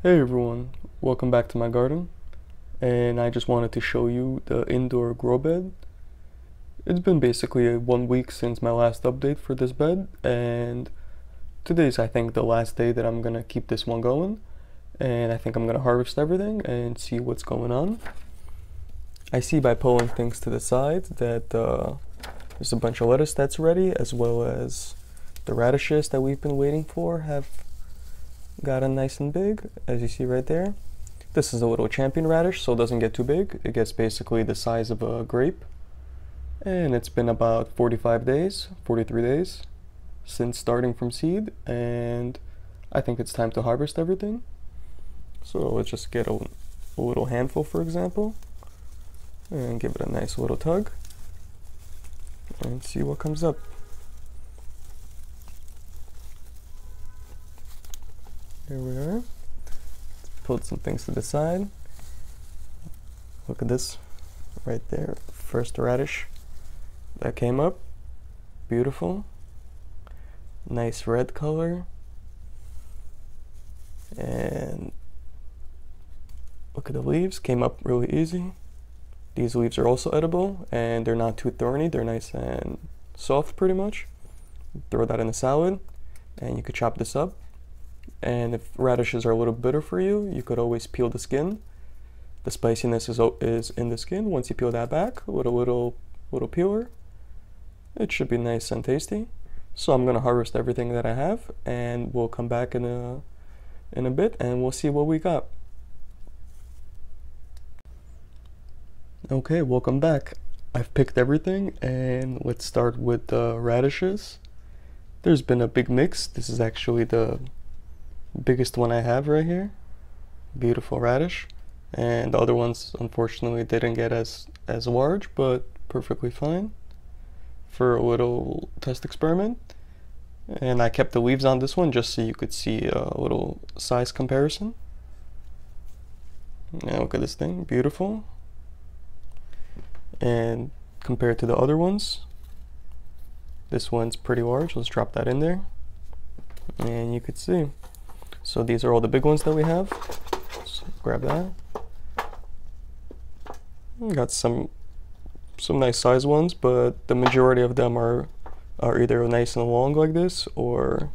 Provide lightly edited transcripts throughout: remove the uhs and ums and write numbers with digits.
Hey everyone, welcome back to my garden, and I just wanted to show you the indoor grow bed. It's been basically 1 week since my last update for this bed, and today's I think the last day that I'm gonna keep this one going, and I think I'm gonna harvest everything and see what's going on. I see by pulling things to the side that there's a bunch of lettuce that's ready, as well as the radishes that we've been waiting for have gotten nice and big, as you see right there. This is a little champion radish, so it doesn't get too big. It gets basically the size of a grape. And it's been about 45 days, 43 days since starting from seed, and I think it's time to harvest everything. So let's just get a little handful, for example, and give it a nice little tug and see what comes up. Here we are. Pulled some things to the side. Look at this right there. First radish that came up. Beautiful. Nice red color. And look at the leaves. Came up really easy. These leaves are also edible and they're not too thorny. They're nice and soft pretty much. Throw that in a salad and you could chop this up. And if radishes are a little bitter for you, you could always peel the skin. The spiciness is in the skin. Once you peel that back with a little peeler, it should be nice and tasty. So I'm gonna harvest everything that I have, and we'll come back in a bit, and we'll see what we got. Okay, welcome back. I've picked everything, and let's start with the radishes. There's been a big mix. This is actually the biggest one I have right here. Beautiful radish. And the other ones unfortunately didn't get as large, but perfectly fine for a little test experiment. And I kept the leaves on this one just so you could see a little size comparison. Now look at this thing, beautiful. And compared to the other ones, this one's pretty large. Let's drop that in there and you could see. So these are all the big ones that we have. So grab that. We got some nice size ones, but the majority of them are either nice and long like this, or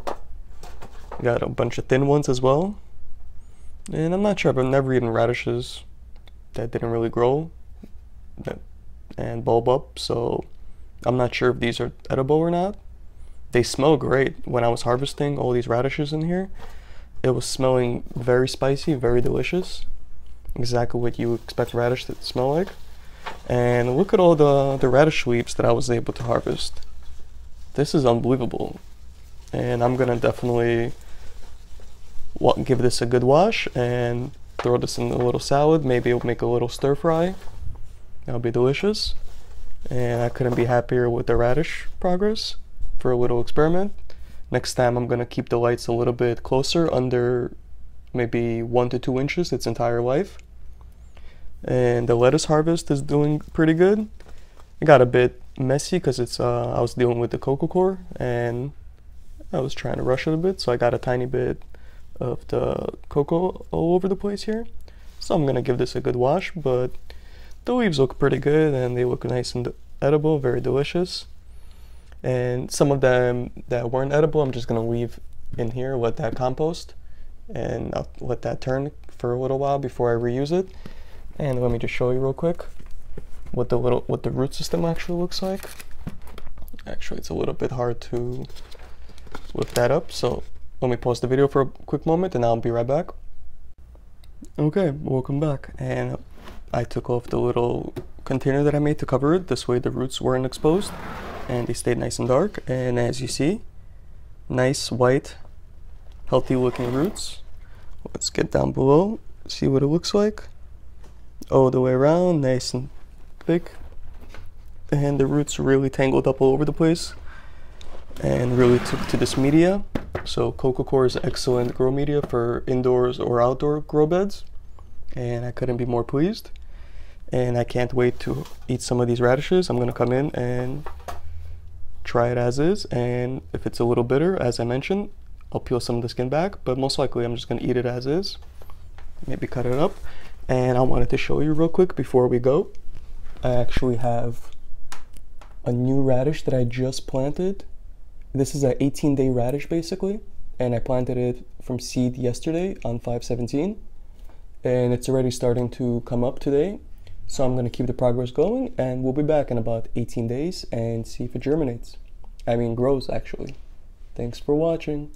got a bunch of thin ones as well. And I'm not sure, I've never eaten radishes that didn't really grow and bulb up, so I'm not sure if these are edible or not. They smell great. When I was harvesting all these radishes in here, it was smelling very spicy, very delicious. Exactly what you expect radish to smell like. And look at all the radish leaves that I was able to harvest. This is unbelievable. And I'm gonna definitely give this a good wash and throw this in a little salad. Maybe it'll make a little stir fry. That'll be delicious. And I couldn't be happier with the radish progress for a little experiment. Next time I'm gonna keep the lights a little bit closer, under maybe 1 to 2 inches its entire life. And the lettuce harvest is doing pretty good. It got a bit messy because I was dealing with the coco coir and I was trying to rush it a bit, so I got a tiny bit of the cocoa all over the place here. So I'm gonna give this a good wash, but the leaves look pretty good and they look nice and edible, very delicious. And some of them that weren't edible, I'm just gonna leave in here, let that compost, and I'll let that turn for a little while before I reuse it. And let me just show you real quick what the root system actually looks like. Actually, it's a little bit hard to lift that up, so let me pause the video for a quick moment and I'll be right back. Okay, welcome back. And I took off the little container that I made to cover it. This way the roots weren't exposed and they stayed nice and dark. And as you see, nice white healthy looking roots. Let's get down below, see what it looks like. All the way around, nice and thick. And the roots really tangled up all over the place and really took to this media. So coco coir is excellent grow media for indoors or outdoor grow beds, and I couldn't be more pleased. And I can't wait to eat some of these radishes. I'm gonna come in and try it as is, and if it's a little bitter, as I mentioned, I'll peel some of the skin back, but most likely I'm just gonna eat it as is. maybe cut it up. And I wanted to show you real quick before we go. I actually have a new radish that I just planted. This is an 18-day radish basically, and I planted it from seed yesterday on 5/17, and it's already starting to come up today. So I'm going to keep the progress going, and we'll be back in about 18 days and see if it germinates. I mean grows actually. Thanks for watching.